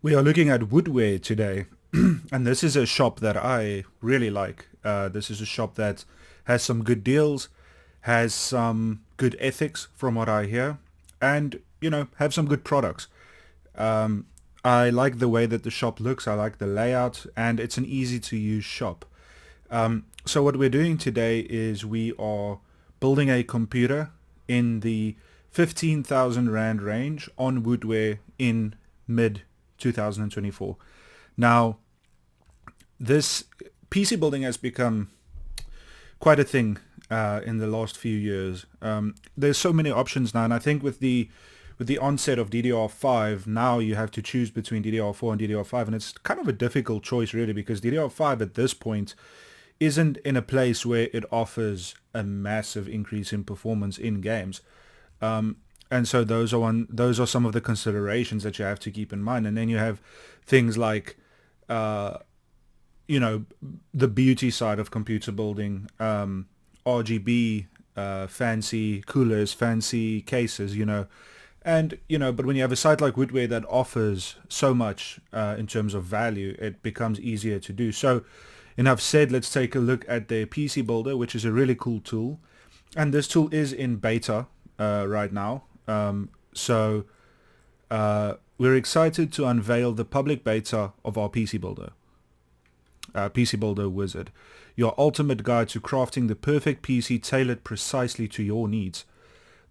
We are looking at Wootware today, and this is a shop that I really like. This is a shop that has some good deals, has some good ethics from what I hear, and have some good products. Um, I like the way that the shop looks. I like the layout, and it's an easy to use shop. So what we're doing today is we are building a computer in the 15,000 Rand range on Woodware in mid 2024. Now, this PC building has become quite a thing in the last few years. There's so many options now, and I think with the onset of DDR5, now you have to choose between DDR4 and DDR5, and it's kind of a difficult choice really because DDR5 at this point isn't in a place where it offers a massive increase in performance in games. And so those are some of the considerations that you have to keep in mind. And then you have things like uh, you know the beauty side of computer building, RGB, fancy coolers, fancy cases, and but when you have a site like Woodware that offers so much in terms of value, it becomes easier to do. So enough said, let's take a look at their PC Builder, which is a really cool tool. And this tool is in beta right now. So we're excited to unveil the public beta of our PC Builder, PC Builder Wizard, your ultimate guide to crafting the perfect PC tailored precisely to your needs.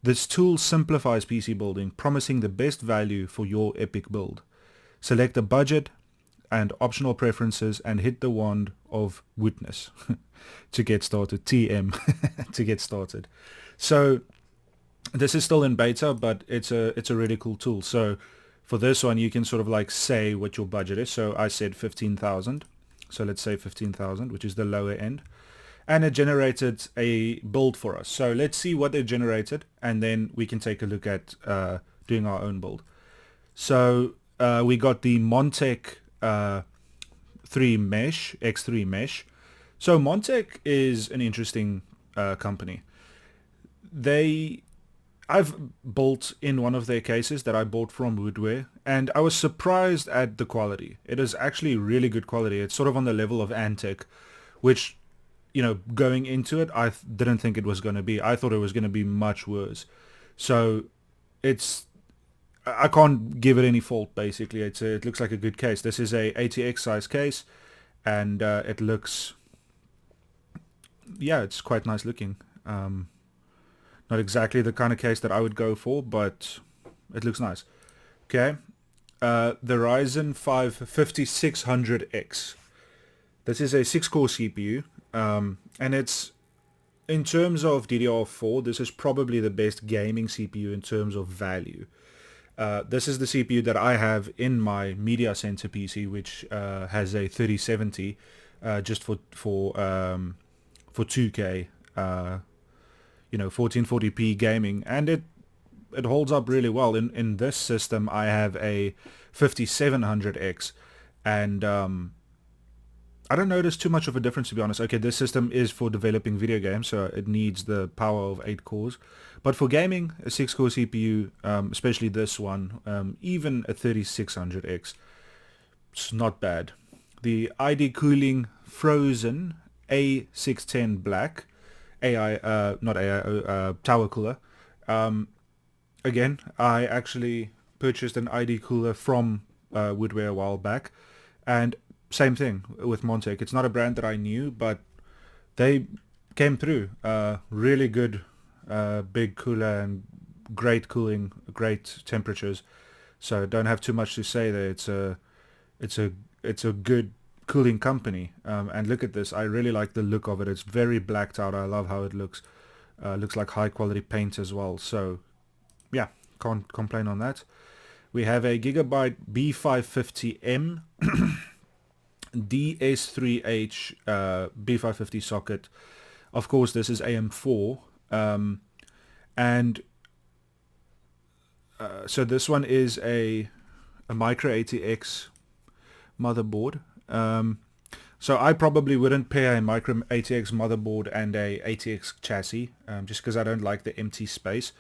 This tool simplifies PC building, promising the best value for your epic build. Select a budget and optional preferences and hit the wand of witness to get started. TM to get started. So this is still in beta, but it's a really cool tool. So for this one, you can sort of like say what your budget is. So I said 15,000. So let's say 15,000, which is the lower end. And it generated a build for us. So let's see what it generated, and then we can take a look at doing our own build. So we got the Montec 3 Mesh, X3 Mesh. So Montec is an interesting company. They I've built in one of their cases that I bought from Woodware, and I was surprised at the quality. It is actually really good quality. It's sort of on the level of Antec, which, going into it, I didn't think it was going to be. I thought it was going to be much worse. So it's I can't give it any fault. Basically, it looks like a good case. This is a ATX size case, and it looks, yeah, it's quite nice looking. Not exactly the kind of case that I would go for, but it looks nice. Okay. The Ryzen 5 5600X. This is a 6-core CPU, and it's, in terms of DDR4, this is probably the best gaming CPU in terms of value. This is the CPU that I have in my media center PC, which has a 3070, just for 2K, 1440p gaming, and it holds up really well. In this system, I have a 5700X, and I don't notice too much of a difference, to be honest. Okay, this system is for developing video games, so it needs the power of 8 cores. But for gaming, a 6-core CPU, especially this one, even a 3600X, it's not bad. The ID Cooling Frozen A610 Black, AI, not AI, tower cooler. Um, Again, I actually purchased an ID cooler from Woodware a while back, and same thing with Montec. It's not a brand that I knew, but they came through. Really good, big cooler and great cooling, great temperatures. So don't have too much to say there. It's a it's a good cooling company. And look at this. I really like the look of it. It's very blacked out. I love how it looks. Looks like high quality paint as well. So yeah, can't complain on that. We have a Gigabyte B550M DS3H B550 socket. Of course, this is AM4, and so this one is a micro ATX motherboard. So I probably wouldn't pair a micro ATX motherboard and a ATX chassis, just because I don't like the empty space.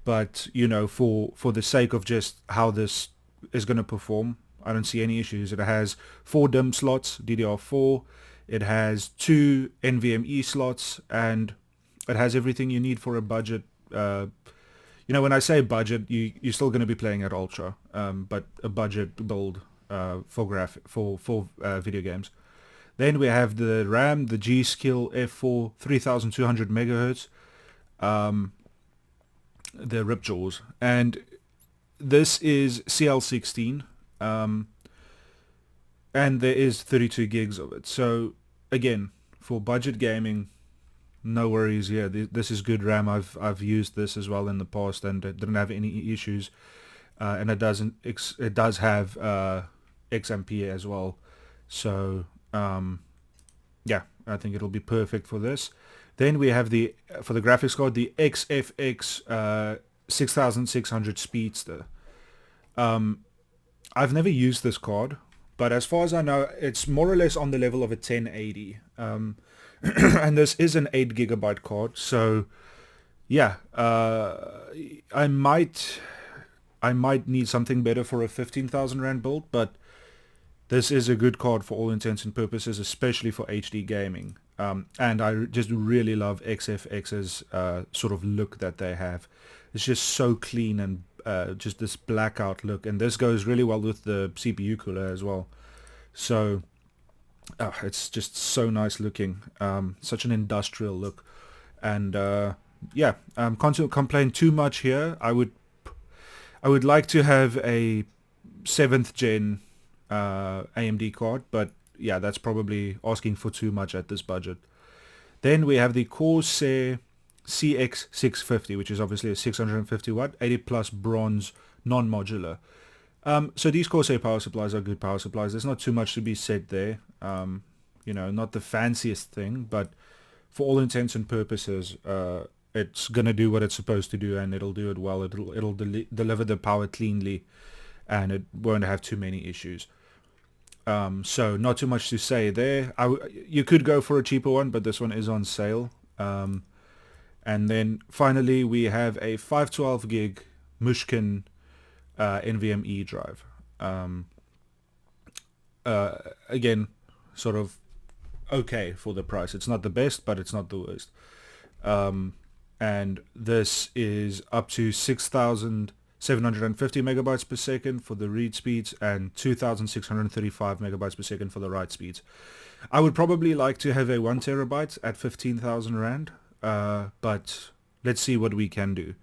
But for the sake of just how this is going to perform, I don't see any issues. It has 4 DIMM slots, DDR4. It has 2 NVMe slots, and it has everything you need for a budget. When I say budget, you're still going to be playing at ultra, but a budget build for video games. Then we have the RAM, the G-Skill F4 3200 megahertz, the Ripjaws, and this is CL16, and there is 32 gigs of it. So again, for budget gaming, no worries here. This is good RAM. I've used this as well in the past, and it didn't have any issues. And it does have XMP as well. So yeah, I think it'll be perfect for this. Then we have for the graphics card, the XFX 6600 Speedster. I've never used this card, but as far as I know, it's more or less on the level of a 1080. And this is an 8 gigabyte card, so yeah, I might need something better for a 15,000 Rand build, but this is a good card for all intents and purposes, especially for HD gaming. And I just really love XFX's sort of look that they have. It's just so clean and just this blackout look, and this goes really well with the CPU cooler as well. So it's just so nice looking, such an industrial look, and yeah, can't complain too much here. I would like to have a 7th gen AMD card, but yeah, that's probably asking for too much at this budget. Then we have the Corsair CX650, which is obviously a 650 watt 80 plus bronze non-modular. So these Corsair power supplies are good power supplies. There's not too much to be said there. Not the fanciest thing, but for all intents and purposes, it's gonna do what it's supposed to do, and it'll do it well. It'll deliver the power cleanly, and it won't have too many issues. So not too much to say there. You could go for a cheaper one, but this one is on sale. And then finally we have a 512 gig Mushkin NVMe drive. Again, sort of okay for the price. It's not the best, but it's not the worst. And this is up to 6,750 megabytes per second for the read speeds and 2,635 megabytes per second for the write speeds. I would probably like to have a 1 terabyte at 15,000 Rand, but let's see what we can do.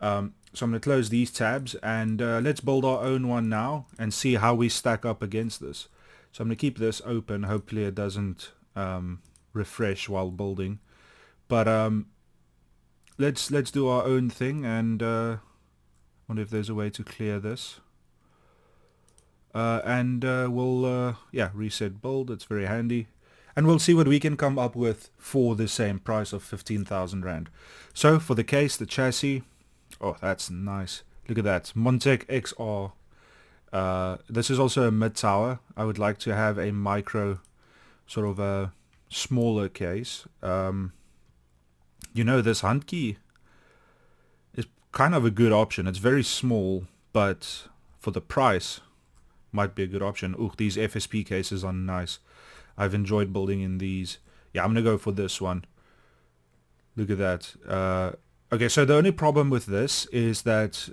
So I'm going to close these tabs, and let's build our own one now and see how we stack up against this. So I'm going to keep this open. Hopefully it doesn't refresh while building. But let's do our own thing, and wonder if there's a way to clear this. And we'll reset build. It's very handy. And we'll see what we can come up with for the same price of 15,000 Rand. So for the case, the chassis, oh, that's nice. Look at that. Montec XR. This is also a mid-tower. I would like to have a micro, sort of a smaller case. This hunt key is kind of a good option. It's very small, but for the price, might be a good option. Ooh, these FSP cases are nice. I've enjoyed building in these. Yeah, I'm going to go for this one. Look at that. Okay, so the only problem with this is that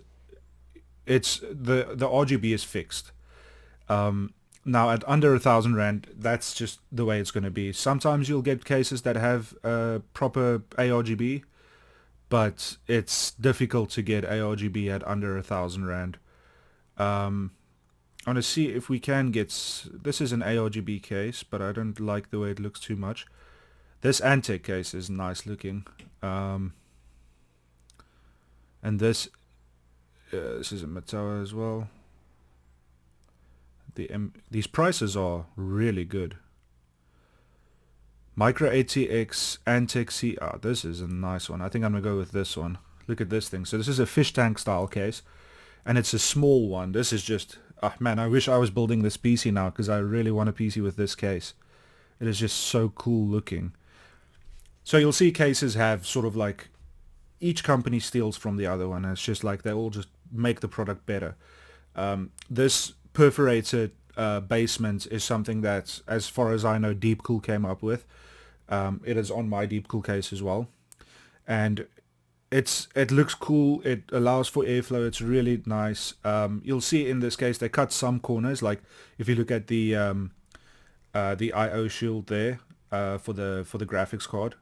it's the RGB is fixed. Now at under 1,000 Rand, that's just the way it's going to be. Sometimes you'll get cases that have proper ARGB, but it's difficult to get ARGB at under 1,000 Rand. I want to see if we can get... This is an ARGB case, but I don't like the way it looks too much. This Antec case is nice looking. And this is a Matawa as well. These prices are really good. Micro ATX Antec C. This is a nice one. I think I'm going to go with this one. Look at this thing. So this is a fish tank style case, and it's a small one. This is just... man, I wish I was building this PC now, because I really want a PC with this case. It is just so cool looking. So you'll see cases have sort of like... Each company steals from the other one. It's just like they all just make the product better. This perforated basement is something that, as far as I know, Deepcool came up with. It is on my Deepcool case as well, and it looks cool. It allows for airflow. It's really nice. You'll see in this case they cut some corners. Like if you look at the I/O shield there for the graphics card,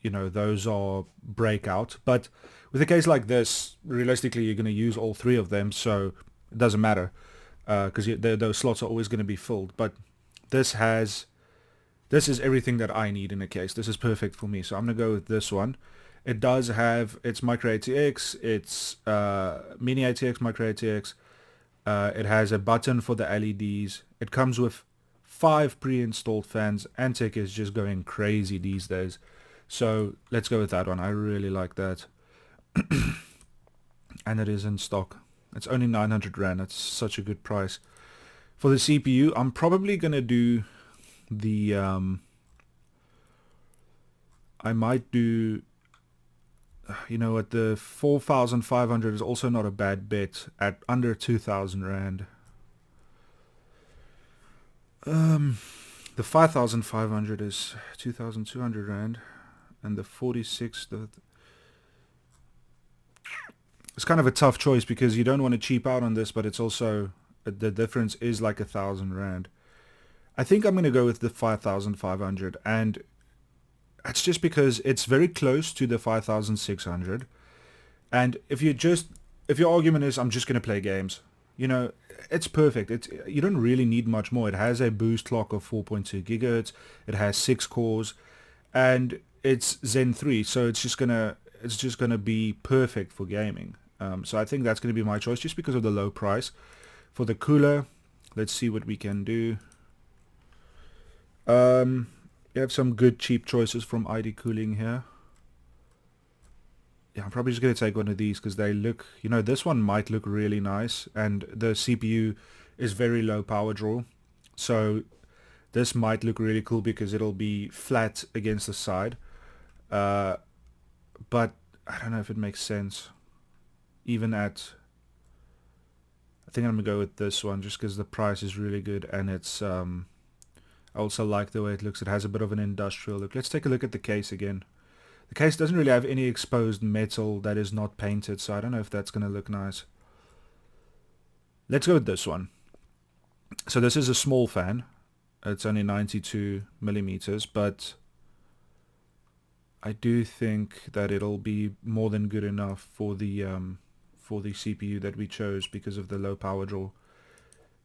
those are breakout. But with a case like this, realistically, you're going to use all three of them, so it doesn't matter because those slots are always going to be filled. But this is everything that I need in a case. This is perfect for me, so I'm going to go with this one. It does have its micro ATX, its mini ATX, micro ATX. It has a button for the LEDs. It comes with 5 pre-installed fans. Antec is just going crazy these days. So let's go with that one. I really like that. And it is in stock. It's only 900 Rand. That's such a good price. For the CPU, I'm probably going to do the... I might do... You know what, the 4,500 is also not a bad bet at under 2,000 Rand. The 5,500 is 2,200 Rand, and the 46, it's kind of a tough choice because you don't want to cheap out on this, but it's also, the difference is like 1,000 Rand. I think I'm going to go with the 5,500, and it's just because it's very close to the 5,600. And if your argument is I'm just going to play games, it's perfect. You don't really need much more. It has a boost clock of 4.2 gigahertz. It has 6 cores, and it's Zen 3, so it's just gonna be perfect for gaming. So I think that's going to be my choice just because of the low price. For the cooler, let's see what we can do. You have some good cheap choices from ID Cooling here. Yeah, I'm probably just going to take one of these because they look, this one might look really nice, and the CPU is very low power draw. So this might look really cool because it'll be flat against the side. But I don't know if it makes sense. Even at... I think I'm going to go with this one just because the price is really good, and it's... I also like the way it looks. It has a bit of an industrial look. Let's take a look at the case again. The case doesn't really have any exposed metal that is not painted, so I don't know if that's going to look nice. Let's go with this one. So this is a small fan. It's only 92 millimeters, but I do think that it'll be more than good enough for the CPU that we chose because of the low power draw.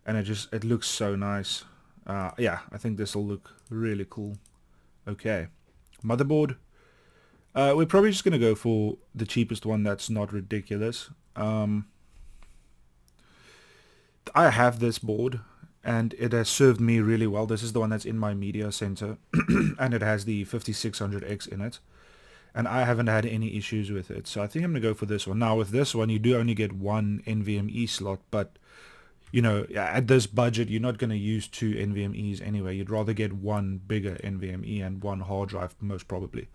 And it looks so nice. Yeah, I think this will look really cool. Okay, motherboard. We're probably just going to go for the cheapest one that's not ridiculous. I have this board, and it has served me really well. This is the one that's in my media center, and it has the 5600X in it. And I haven't had any issues with it, so I think I'm going to go for this one. Now, with this one, you do only get one NVMe slot, but... at this budget, you're not going to use 2 NVMEs anyway. You'd rather get one bigger NVMe and one hard drive, most probably.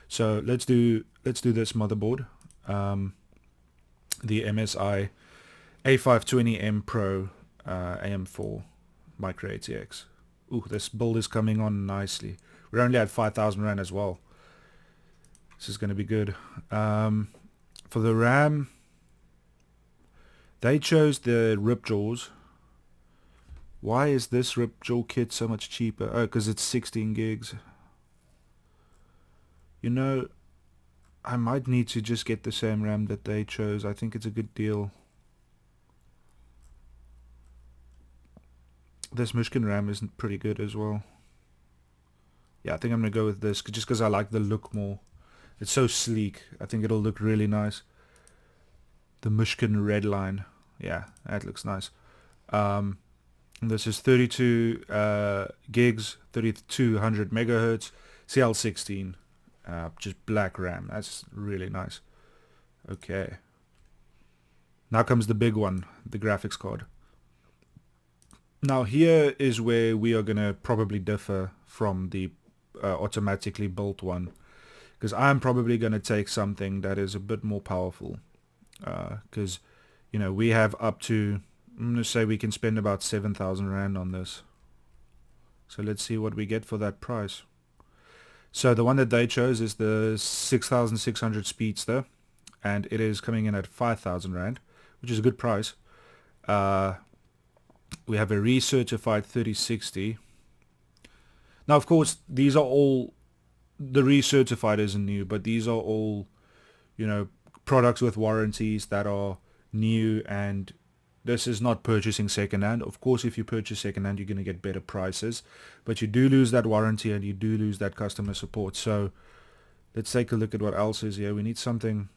So let's do this motherboard, the MSI A520M Pro AM4 Micro ATX. Ooh, this build is coming on nicely. We're only at 5,000 Rand as well. This is going to be good. For the RAM... They chose the Ripjaws. Why is this Ripjaw kit so much cheaper? Oh, because it's 16 gigs. I might need to just get the same RAM that they chose. I think it's a good deal. This Mushkin RAM isn't pretty good as well. Yeah, I think I'm going to go with this just because I like the look more. It's so sleek. I think it'll look really nice. The Mushkin red line. Yeah, that looks nice. This is 32 gigs, 3200 megahertz, CL16, just black RAM. That's really nice. Okay. Now comes the big one, the graphics card. Now here is where we are going to probably differ from the automatically built one, because I'm probably going to take something that is a bit more powerful, because we have up to I'm going to say we can spend about 7,000 Rand on this. So let's see what we get for that price. So the one that they chose is the 6600 Speedster, and it is coming in at 5,000 Rand, which is a good price. We have a recertified 3060. Now, of course, these are all, the recertified isn't new, but these are all, you know, products with warranties that are new, and this is not purchasing secondhand. Of course, if you purchase secondhand, you're going to get better prices, but you do lose that warranty and you do lose that customer support. So let's take a look at what else is here. We need something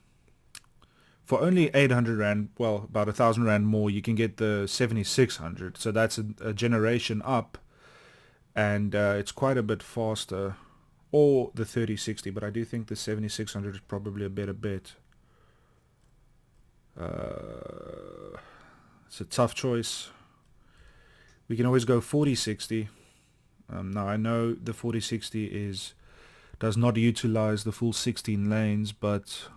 for only 800 Rand, well, about 1,000 Rand more. You can get the 7600. So that's a generation up, and it's quite a bit faster, or the 3060, but I do think the 7600 is probably a better bet. It's a tough choice. We can always go 4060. Now I know the 4060 does not utilize the full 16 lanes, but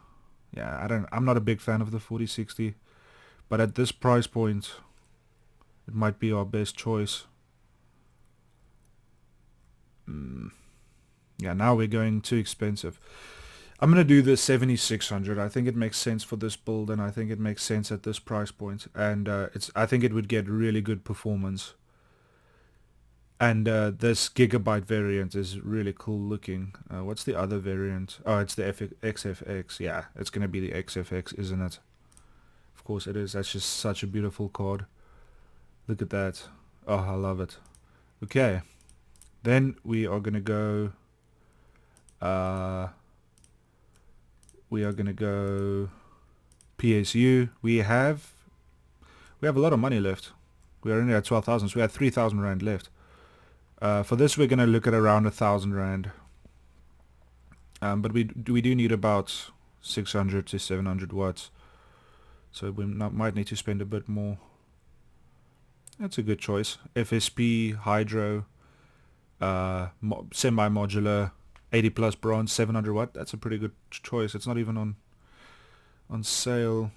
yeah, I'm not a big fan of the 4060. But at this price point, it might be our best choice. Yeah, now we're going too expensive. I'm going to do the 7600. I think it makes sense for this build, and I think it makes sense at this price point. And I think it would get really good performance. And this gigabyte variant is really cool looking. What's the other variant? Oh, it's the XFX. Yeah, it's going to be the XFX, isn't it? Of course it is. That's just such a beautiful card. Look at that. Oh, I love it. Okay. Then we are going to go... PSU. We have a lot of money left. We are only at 12,000, so we have 3,000 Rand left. For this we're going to look at around 1,000 Rand. But we do need about 600 to 700 watts. So we might need to spend a bit more. That's a good choice. FSP, Hydro, semi-modular, 80 plus bronze, 700 watt. That's a pretty good choice. It's not even on sale.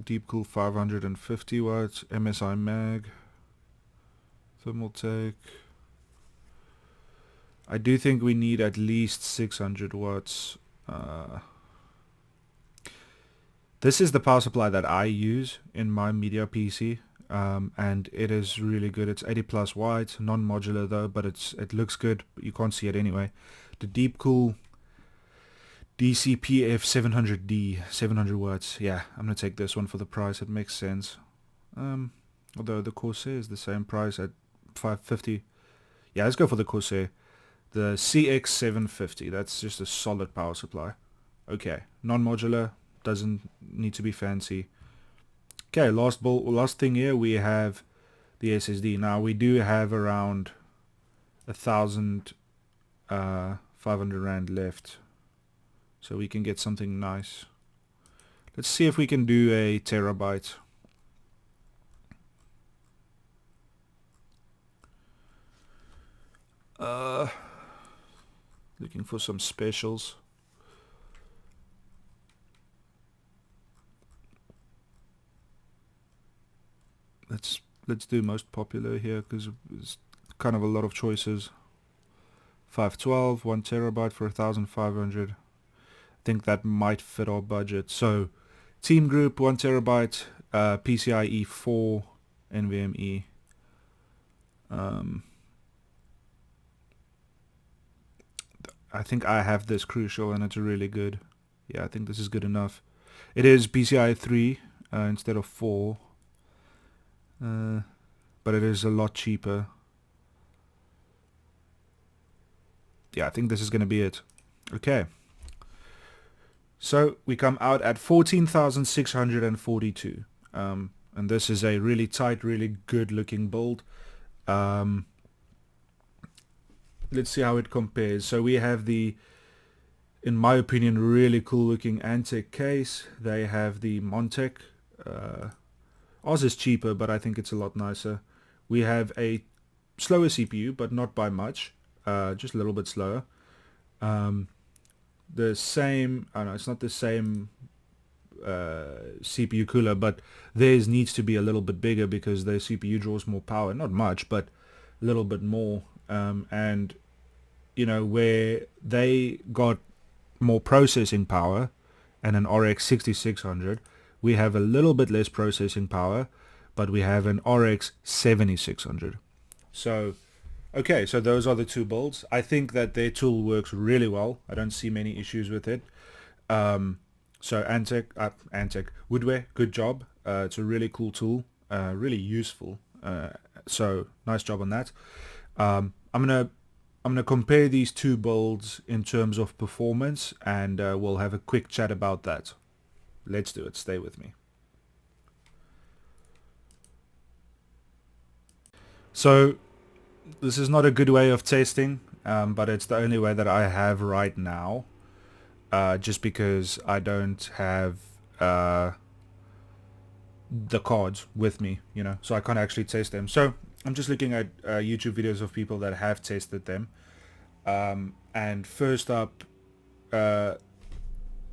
Deep Cool 550 watts, MSI mag, thermal take. I do think we need at least 600 watts. This is the power supply that I use in my media PC, and it is really good. It's 80 plus watts, non-modular though, but it looks good. You can't see it anyway. The Deep Cool DCPF 700D, 700 watts. Yeah, I'm gonna take this one for the price. It makes sense. Although the Corsair is the same price at 550. Yeah, let's go for the Corsair. The CX750. That's just a solid power supply. Okay, non-modular, doesn't need to be fancy. Okay, last thing here, we have the SSD. Now we do have around 1,500 Rand left, so we can get something nice. Let's see if we can do a terabyte. Looking for some specials. Let's do most popular here, because there's kind of a lot of choices. 512, 1 terabyte for 1,500. I think that might fit our budget. So Team Group, 1 terabyte, PCIe 4, NVMe. I think I have this Crucial, and it's really good. Yeah, I think this is good enough. It is PCIe 3 instead of 4. But it is a lot cheaper. Yeah, I think this is going to be it. Okay. So we come out at 14,642. And this is a really tight, really good looking build. Let's see how it compares. So we have the, in my opinion, really cool looking Antec case. They have the Montec. Ours is cheaper, but I think it's a lot nicer. We have a slower CPU, but not by much. Just a little bit slower. The same, I know it's not the same CPU cooler, but theirs needs to be a little bit bigger because their CPU draws more power. Not much, but a little bit more. And you know, where they got more processing power and an RX 6600, we have a little bit less processing power, but we have an RX 7600. So okay, so those are the two builds. I think that their tool works really well. I don't see many issues with it. So Antec, Wootware, good job. It's a really cool tool, really useful. So nice job on that. I'm gonna compare these two builds in terms of performance, and we'll have a quick chat about that. Let's do it. Stay with me. So this is not a good way of testing, but it's the only way that I have right now. Just because I don't have the cards with me, you know, so I can't actually test them. So I'm just looking at YouTube videos of people that have tested them. And first up, there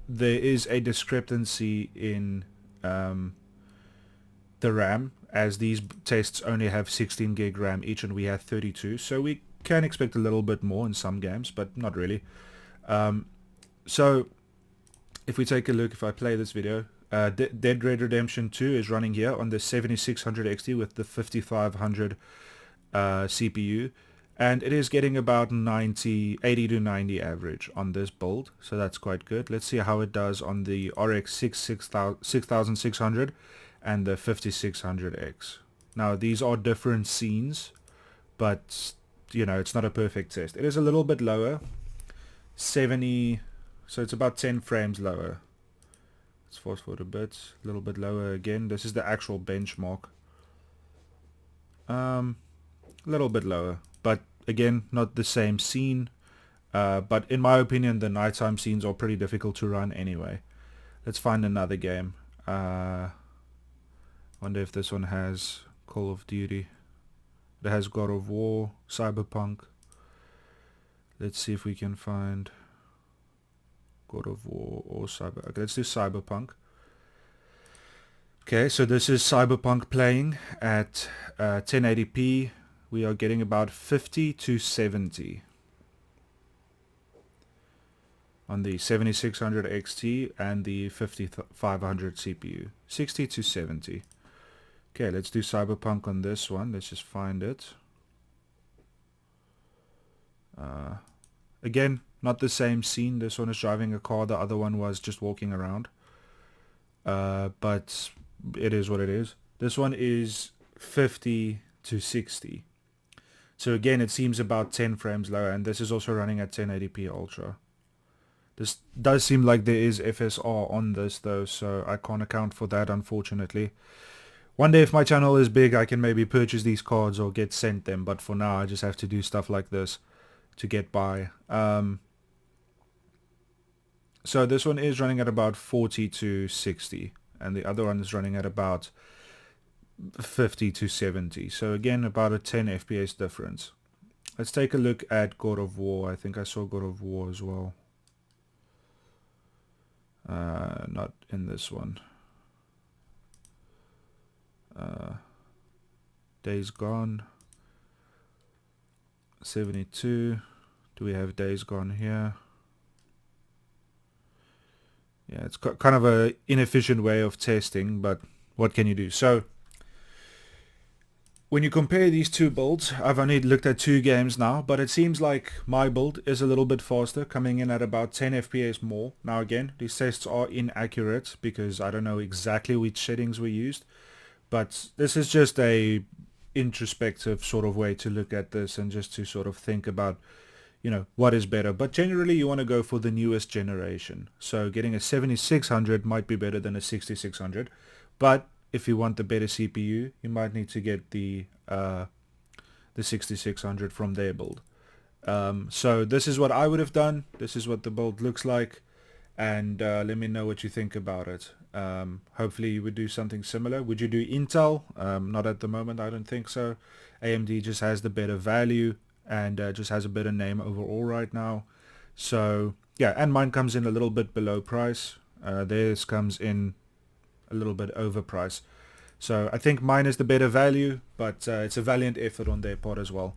is a discrepancy in the RAM, as these tests only have 16 gig RAM each and we have 32, so we can expect a little bit more in some games, but not really. So if we take a look, if I play this video, Dead Red Redemption 2 is running here on the 7600 XT with the 5500 CPU, and it is getting about 80 to 90 average on this build, so that's quite good. Let's see how it does on the RX 6600 and the 5600X. Now these are different scenes, but you know, it's not a perfect test. It is a little bit lower, 70, so it's about 10 frames lower. Let's fast forward a bit, a little bit lower again. This is the actual benchmark. A little bit lower, but again, not the same scene. But in my opinion, the nighttime scenes are pretty difficult to run anyway. Let's find another game. Wonder if this one has Call of Duty. It has God of War, Cyberpunk. Let's see if we can find God of War or Cyber. Okay, let's do Cyberpunk. Okay, so this is Cyberpunk playing at 1080p. We are getting about 50 to 70 on the 7600 XT and the 5500 CPU. 60 to 70. Okay, let's do Cyberpunk on this one. Let's just find it. Again, not the same scene. This one is driving a car. The other one was just walking around. But it is what it is. This one is 50 to 60. So again, it seems about 10 frames lower, and this is also running at 1080p Ultra. This does seem like there is FSR on this though, so I can't account for that, unfortunately. One day if my channel is big, I can maybe purchase these cards or get sent them, but for now I just have to do stuff like this to get by. So this one is running at about 40 to 60, and the other one is running at about 50 to 70. So again, about a 10 FPS difference. Let's take a look at God of War. I think I saw God of War as well. Not in this one. Days Gone. 72. Do we have Days Gone here? Yeah, it's kind of a inefficient way of testing, but what can you do? So when you compare these two builds, I've only looked at two games now, but it seems like my build is a little bit faster, coming in at about 10 FPS more. Now again, these tests are inaccurate because I don't know exactly which settings were used, but this is just a introspective sort of way to look at this and just to sort of think about, you know, what is better. But generally you want to go for the newest generation. So getting a 7600 might be better than a 6600, but if you want the better CPU, you might need to get the 6600 from their build. So this is what I would have done. This is what the build looks like, and let me know what you think about it. Hopefully you would do something similar. Would you do Intel? Not at the moment, I don't think so. AMD just has the better value and just has a better name overall right now. So yeah, and mine comes in a little bit below price. Theirs comes in a little bit overpriced. So I think mine is the better value, but it's a valiant effort on their part as well.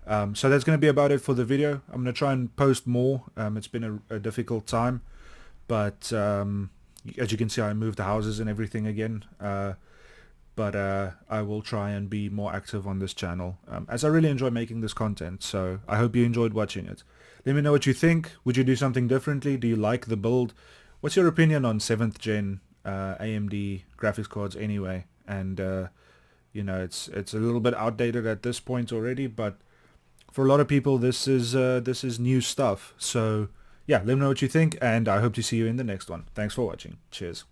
So that's going to be about it for the video. I'm going to try and post more. It's been a difficult time, but as you can see, I moved the houses and everything again. But I will try and be more active on this channel, as I really enjoy making this content. So I hope you enjoyed watching it. Let me know what you think. Would you do something differently? Do you like the build? What's your opinion on 7th gen AMD graphics cards anyway? And you know, it's a little bit outdated at this point already, but for a lot of people this is new stuff. So yeah, let me know what you think, and I hope to see you in the next one. Thanks for watching. Cheers.